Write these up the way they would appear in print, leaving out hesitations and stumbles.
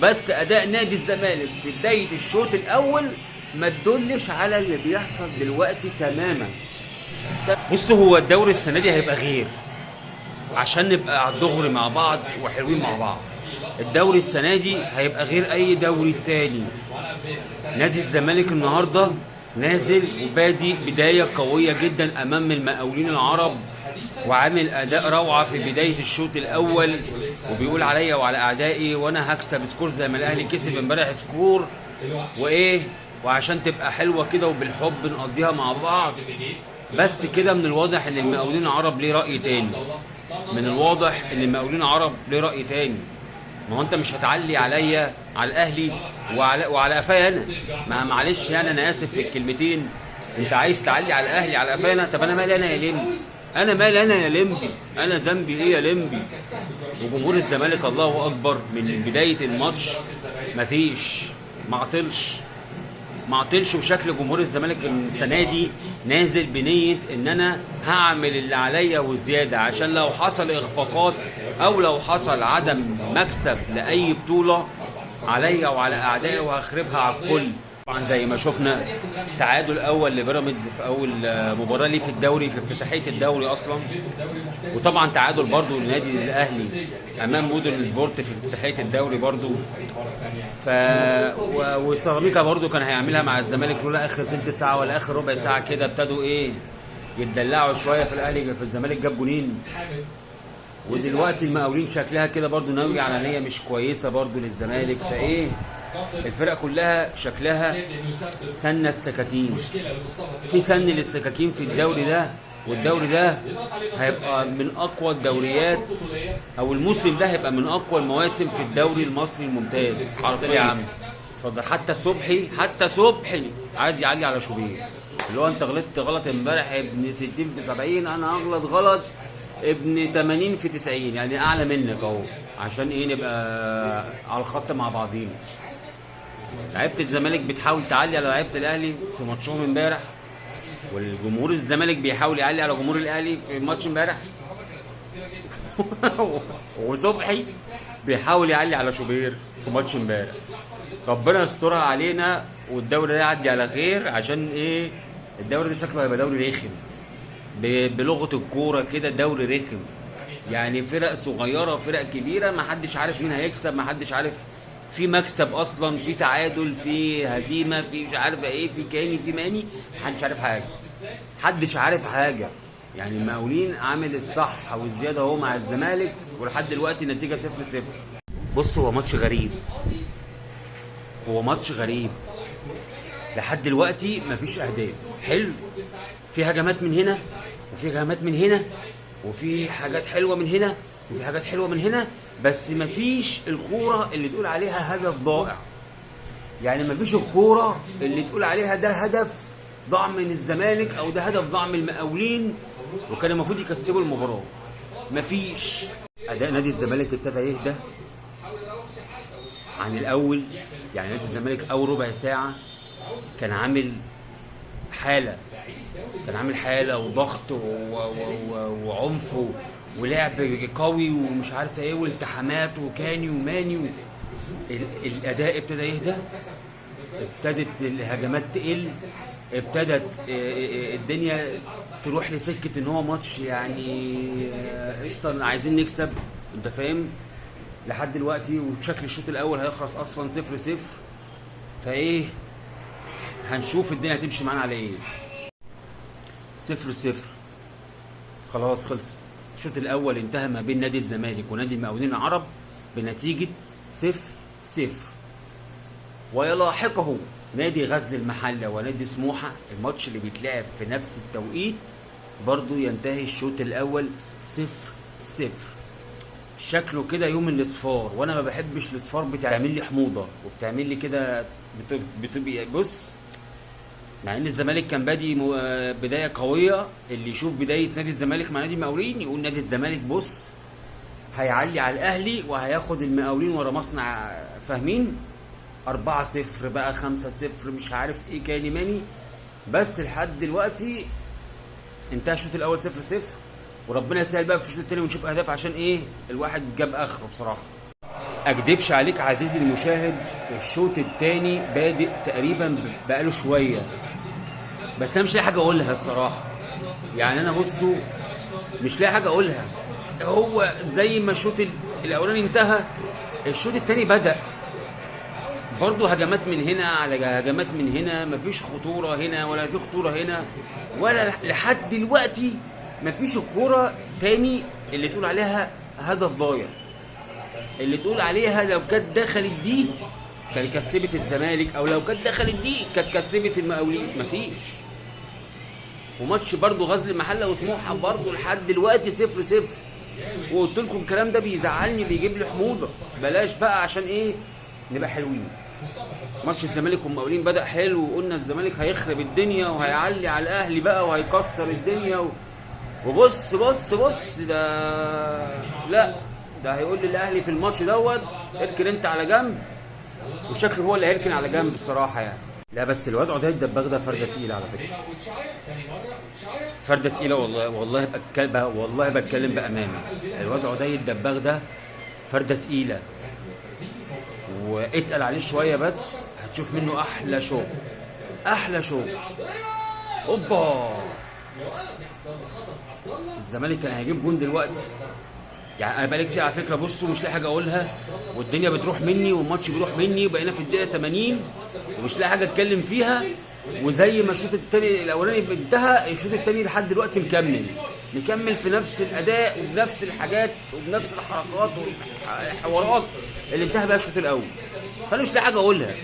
بس اداء نادي الزمالك في بدايه الشوط الاول ما تدلش على اللي بيحصل دلوقتي تماما. بص، هو الدوري السنه دي هيبقى غير، عشان نبقى على الدغري مع بعض وحلوين مع بعض. الدوري السنه دي هيبقى غير اي دوري تاني. نادي الزمالك النهارده نازل وبادي بدايه قويه جدا امام المقاولين العرب، وعامل اداء روعه في بدايه الشوط الاول، وبيقول عليا وعلى اعدائي وانا هكسب سكور زي ما الاهلي كسب امبارح سكور وايه، وعشان تبقى حلوه كده وبالحب نقضيها مع بعض. بس كده من الواضح ان المقاولين العرب ليه راي تاني. من الواضح ان المقاولين العرب ليه راي تاني. ما هو انت مش هتعلي عليا على الاهلي وعلى قفايا انا. ما معلش يعني، انا اسف في الكلمتين. انت عايز تعلي على الاهلي على قفايا انا؟ طب انا مالي انا يا لمبي؟ انا مالي انا يا لمبي؟ انا ذنبي ايه يا لمبي؟ وجمهور الزمالك الله اكبر من بدايه الماتش مفيش، ما عطلش. وشكل جمهور الزمالك السنه دي نازل بنيه ان انا هعمل اللي عليا وزياده، عشان لو حصل اخفاقات او لو حصل عدم مكسب لاي بطوله عليا وعلى اعدائي وهخربها على الكل. طبعا زي ما شفنا تعادل اول لبيراميدز في اول مباراه ليه في الدوري، في افتتاحيه الدوري اصلا. وطبعا تعادل برضو للنادي الاهلي امام مودرن سبورت في افتتاحيه الدوري برضو. وسيراميكا برضو كان هيعملها مع الزمالك لولا اخر تلت ساعه ولا اخر ربع ساعه كده ابتدوا ايه يتدلعوا شويه في الاهلي، في الزمالك جاب جونين. ودلوقتي المقاولين شكلها كده برضو ناوي على نيه مش كويسه برضو للزمالك. فايه الفرق كلها شكلها سن السكاكين، في سن للسكاكين في الدوري ده. والدوري ده هيبقى من اقوى الدوريات، او الموسم ده هيبقى من اقوى المواسم في الدوري المصري الممتاز حرفيا يا عم. اتفضل. حتى صبحي عايز يعلي على شوبير، اللي هو انت غلطت غلط امبارح يا ابن 60 في 70، انا اغلط غلط ابن 80 في 90، يعني اعلى منك اهو، عشان ايه نبقى على الخط مع بعضينا. لعيبه الزمالك بتحاول تعلي على لعيبه الاهلي في ماتشهم امبارح، والجمهور الزمالك بيحاول يعلي على جمهور الاهلي في ماتش امبارح. وصبحي بيحاول يعلي على شوبير في ماتش امبارح. ربنا يسترها علينا والدوري ده يعدي على خير، عشان ايه الدوري ده شكله هيبقى دوري رخم بلغه الكوره كده، دوري رخم. يعني فرق صغيره فرق كبيره، ما حدش عارف مين هيكسب، ما حدش عارف في مكسب اصلا، في تعادل، في هزيمه، في مش عارف ايه، في كاني، في ماني، محدش عارف حاجه. يعني المقاولين عامل الصح والزياده اهو مع الزمالك، ولحد دلوقتي النتيجه 0-0. بص، هو ماتش غريب لحد دلوقتي مفيش اهداف. حلو، في هجمات من هنا وفي هجمات من هنا، وفي حاجات حلوه من هنا وفي حاجات حلوه من هنا، بس مفيش الكوره اللي تقول عليها هدف ضائع. يعني مفيش الكوره اللي تقول عليها ده هدف ضاع من الزمالك او ده هدف ضاع من المقاولين وكان المفروض يكسبوا المباراه. مفيش. اداء نادي الزمالك ابتدى يهدى عن الاول. يعني نادي الزمالك اول ربع ساعه كان عامل حاله وضغط وعنف ولعب قوي ومش عارف ايه والتحامات وكاني وماني. الاداء ابتدى يهدى، ابتدت الهجمات تقل، ابتدت الدنيا تروح لسكه ان هو ماتش يعني قشطه عايزين نكسب، انت فاهم، لحد دلوقتي. وشكل الشوط الاول هيخلص اصلا 0-0. فايه هنشوف الدنيا هتمشي معانا على ايه. 0-0 خلاص خلص. الشوط الاول انتهى ما بين نادي الزمالك ونادي المقاولين العرب بنتيجه 0-0، ويلاحقه نادي غزل المحله ونادي سموحه. الماتش اللي بيتلعب في نفس التوقيت برضو ينتهي الشوط الاول 0-0. شكله كده يوم الاصفار، وانا ما بحبش الاصفار، بتعمل لي حموضه وبتعمل لي كده بتبقى بص. مع ان الزمالك كان بادي بدايه قويه، اللي يشوف بدايه نادي الزمالك مع نادي المقاولين يقول نادي الزمالك بص هيعلي على الاهلي وهياخد المقاولين ورا مصنع، فاهمين؟ 4-0 بقى 5-0 مش عارف ايه كاني ماني. بس لحد دلوقتي انتهى الشوط الاول 0-0، وربنا يسهل بقى في الشوط الثاني ونشوف اهداف، عشان ايه الواحد جاب اخره بصراحه. اكدبش عليك عزيزي المشاهد، الشوط الثاني بادئ تقريبا بقاله شويه، بس انا مش لاقي حاجه اقولها الصراحه. يعني انا بصوا مش لاقي حاجه اقولها. هو زي ما الشوط الاولاني انتهى، الشوط الثاني بدأ برضه هجمات من هنا على هجمات من هنا، مفيش خطوره هنا ولا في خطوره هنا، ولا لحد دلوقتي مفيش الكوره تاني اللي تقول عليها هدف ضايع، اللي تقول عليها لو كانت دخلت دي كانت كسبت الزمالك، او لو كانت دخلت دي كانت كسبت المقاولين. مفيش. وماتش برضه غزل المحله وسموحه برضه لحد دلوقتي 0-0. وقلت لكم الكلام ده بيزعلني، بيجيب لي حموضه. بلاش بقى، عشان ايه؟ نبقى حلوين. ماتش الزمالك والمقاولين بدأ حلو، وقلنا الزمالك هيخرب الدنيا وهيعلي على الاهلي بقى وهيكسر الدنيا وبص بص بص لا ده هيقول للاهلي في الماتش دوت اركن انت على جنب، وشكله هو اللي هيركن على جنب الصراحه يعني. لا بس الواد عدي الدباغ ده فرده تقيله على فكره، فرده تقيله والله. والله بتكلم بامانه، الواد عدي الدباغ ده فرده تقيله، واتقل عليه شويه بس هتشوف منه احلى شغل، احلى شغل. اوبا، الزمالك كان هيجيب جون دلوقتي. يعني انا بقالي كتير على فكره بصوا مش لاقي حاجه اقولها، والدنيا بتروح مني والماتش بيروح مني، وبقينا في الدقيقه 80 ومش لاقي حاجه اتكلم فيها. وزي ما الشوط الثاني الاولاني انتهى، الشوط الثاني لحد دلوقتي مكمل في نفس الاداء وبنفس الحاجات وبنفس الحركات والحوارات اللي انتهى بيها الشوط الاول. فانا مش لاقي حاجه اقولها.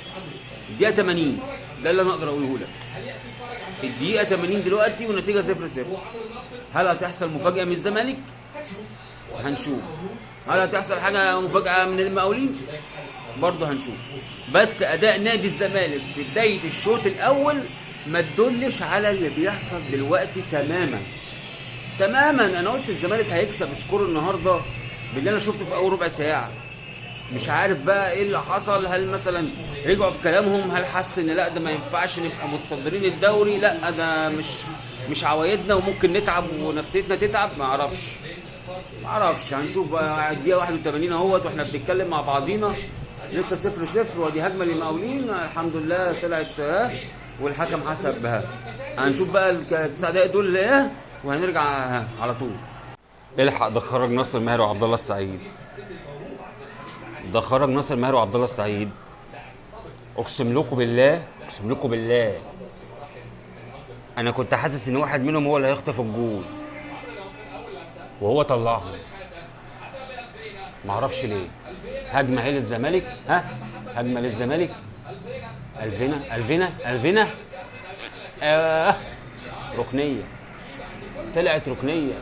الدقيقه 80 ده اللي انا اقدر اقوله لك. الدقيقه 80 دلوقتي والنتيجه 0-0. هل هتحصل مفاجاه من الزمالك؟ هنشوف. هل هتحصل حاجه مفاجاه من المقاولين؟ برضه هنشوف. بس اداء نادي الزمالك في بدايه الشوط الاول ما تدلش على اللي بيحصل دلوقتي تماما. انا قلت الزمالك هيكسب سكور النهارده باللي انا شفته في اول ربع ساعه. مش عارف بقى ايه اللي حصل، هل مثلا رجعوا في كلامهم، هل حس ان لا ده ما ينفعش نبقى متصدرين الدوري، لا ده مش عوايدنا وممكن نتعب ونفسيتنا تتعب. ما اعرفش. هنشوف بقى. الدقيقه 81 اهوت واحنا بنتكلم مع بعضينا لسه 0-0، ودي هجمه للمقاولين الحمد لله طلعت والحكم حسبها. هنشوف بقى التسع دقايق دول ايه وهنرجع على طول. الحق، ده خرج ناصر ماهر وعبد الله السعيد. اقسم لكم بالله انا كنت حاسس ان واحد منهم هو اللي هيخطف الجول وهو طلعهم. معرفش ليه. هجمه هي للزمالك، هجمه للزمالك. الفينا ركنيه، طلعت ركنيه.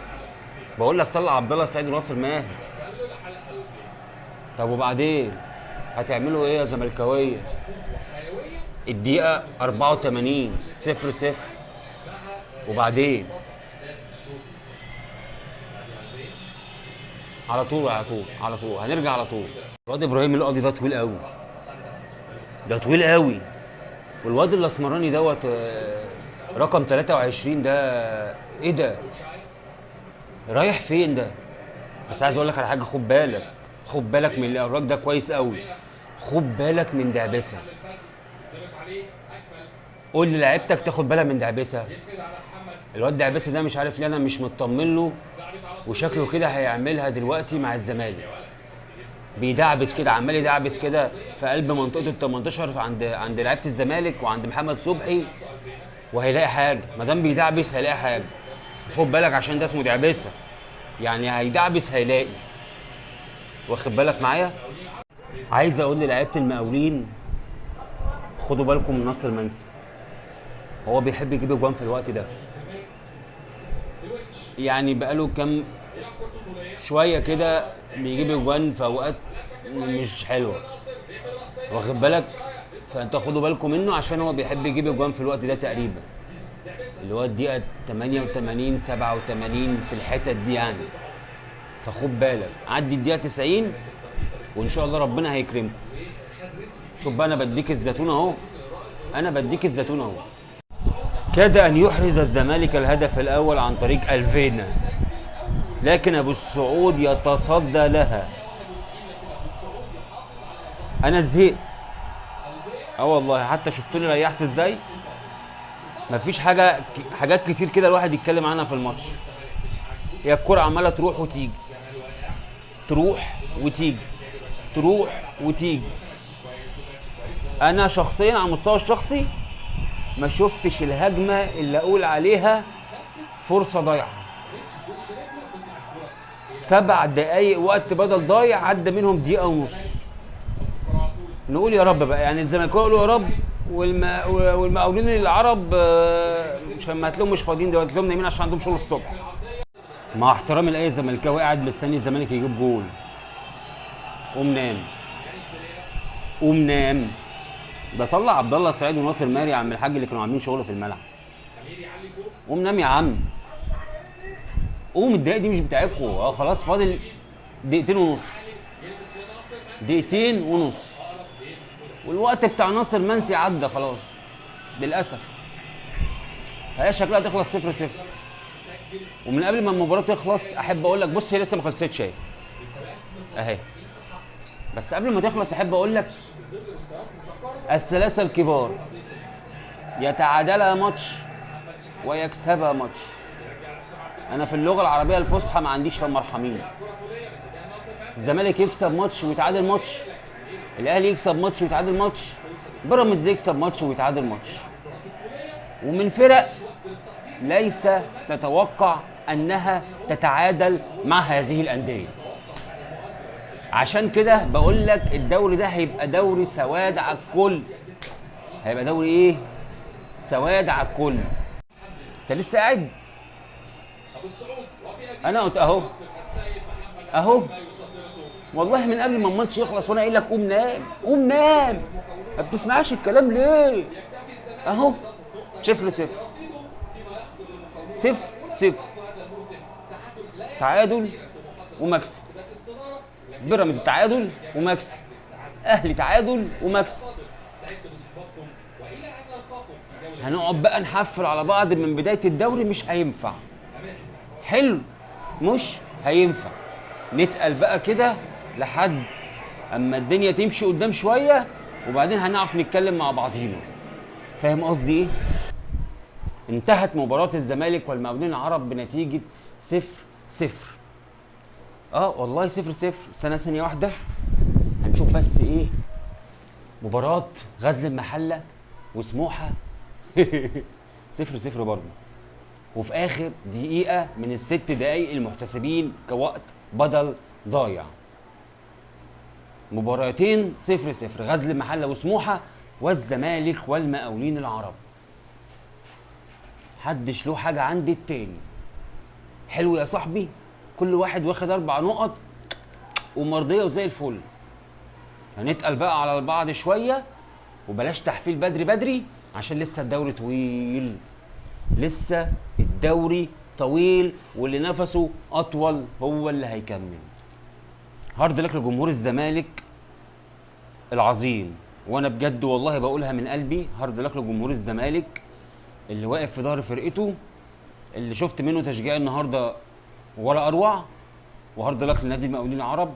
بقول لك طلع عبد الله السعيد وناصر ماهر. طب وبعدين هتعملوا ايه يا زملكاويه؟ الدقيقه 84 0-0. وبعدين على طول هنرجع على طول. الواد ابراهيم القاضي ده طويل قوي. والواد الاسمراني دوت رقم 23 ده ايه ده؟ رايح فين ده؟ بس عايز اقول لك على حاجه، خد بالك من الراجل ده كويس قوي. خد بالك من دعبسه. قول للاعيبتك تاخد بالك من دعبسه. الواد دعبسه ده مش عارف ليه انا مش مطمن له، وشكله كده هيعملها دلوقتي مع الزمالك. بيدعبس كده، عمال يدعبس كده في قلب منطقه ال 18 عند لعيبه الزمالك وعند محمد صبحي، وهيلاقي حاجه. ما دام بيدعبس هيلاقي حاجه. خد بالك عشان ده اسمه دعبسه، يعني هيدعبس هيلاقي. واخد بالك معايا؟ عايز اقول للاعيبه المقاولين خدوا بالكم من نصر منسي. هو بيحب يجيب اجوان في الوقت ده، يعني بقاله كام شويه كده بيجيب اجوان في اوقات مش حلوه. واخد بالك؟ فانت خدوا بالكم منه عشان هو بيحب يجيب اجوان في الوقت ده تقريبا، اللي هو الدقيقه 88 87 في الحتت دي يعني. فخد بالك، عدي الدقيقه 90 وان شاء الله ربنا هيكرمكم. شوف بقى، انا بديك الزيتون اهو. كاد ان يحرز الزمالك الهدف الاول عن طريق الفينا، لكن ابو السعود يتصدى لها. انا زهقت. اه والله حتى شفتوني ريحت ازاي. مفيش حاجات كتير كده الواحد يتكلم عنها في الماتش. هي الكرة عمالة تروح وتيجي، تروح وتيجي، تروح وتيجي. انا شخصيا على المستوى الشخصي ما شفتش الهجمة اللي اقول عليها فرصة ضايعة. 7 دقايق وقت بدل ضايع، عدى منهم دقيقة ونص. نقول يا رب بقى، يعني الزمالكاويه يقولوا يا رب، والمقاولين العرب مش هتلاقيهم مش فاضيين دلوقتي، هتلاقيهم نايمين عشان عندهم شغل الصبح. مع احترامي لاي زملكاوي قاعد مستني الزمالك يجيب جول، قوم نام، قوم نام. ده طلع عبد الله السعيد وناصر ماهر يا عم الحاج اللي كانوا عاملين شغل في الملعب. قوم نام يا عم، قوم، الدقايق دي مش بتاعتكم. خلاص فاضل دقيقتين ونص، دقيقتين ونص، والوقت بتاع ناصر منسي عدى خلاص للاسف. فهي شكلها تخلص 0-0. ومن قبل ما المباراه تخلص احب اقول لك، بص هي لسه ما خلصتش اهي، بس قبل ما تخلص احب اقول لك الثلاثه الكبار يتعادلا ماتش ويكسبا ماتش. انا في اللغه العربيه الفصحى ما عنديش مرحمين. الزمالك يكسب ماتش ويتعادل ماتش، الاهلي يكسب ماتش ويتعادل ماتش، بيراميدز يكسب ماتش ويتعادل ماتش. ومن فرق ليس تتوقع انها تتعادل مع هذه الانديه. عشان كده بقول لك الدوري ده هيبقى دوري سواد على الكل. هيبقى دوري ايه؟ سواد على الكل. انت لسه قاعد؟ انا قلت اهو والله من قبل ما الماتش يخلص وانا قايل لك قوم نام، قوم نام. ما بتسمعش الكلام ليه؟ اهو 0-0، 0-0، تعادل ومكسب. بيراميدز تعادل ومكسب، اهلي تعادل ومكسب. هنقعد بقى نحفل على بعض من بدايه الدوري، مش هينفع. حلو، مش هينفع. نتقل بقى كده لحد اما الدنيا تمشي قدام شويه، وبعدين هنعرف نتكلم مع بعضينا. فاهم قصدي ايه؟ انتهت مباراه الزمالك والمقاولين العرب بنتيجه 0-0. والله 0-0. استنى ثانيه واحده هنشوف بس ايه مباراه غزل المحله وسموحه. 0-0 برضه، وفي اخر دقيقه من ال6 دقايق المحتسبين كوقت بدل ضايع. مباراتين 0-0، غزل المحله وسموحه والزمالك والمقاولين العرب. محدش له حاجه عند التاني. حلو يا صاحبي، كل واحد واخد 4 نقط ومرضيه وزي الفل. هنتقل بقى على بعض شويه، وبلاش تحفيل بدري بدري عشان لسه الدوري طويل. لسه الدوري طويل، واللي نفسه اطول هو اللي هيكمل. هارد لك لجمهور الزمالك العظيم، وانا بجد والله بقولها من قلبي، هارد لك لجمهور الزمالك اللي واقف في ظهر فرقته، اللي شفت منه تشجيع النهارده ولا اروع. وهارد لك لنادي المقاولين العرب،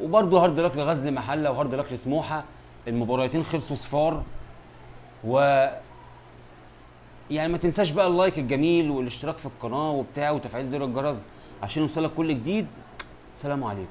وبرضه هارد لك لغزل المحله، وهارد لك لسموحه. المباراتين خلصوا صفار. يعني ما تنساش بقى اللايك الجميل والاشتراك في القناه وبتاع وتفعيل زر الجرس عشان يوصلك كل جديد. سلام عليكم.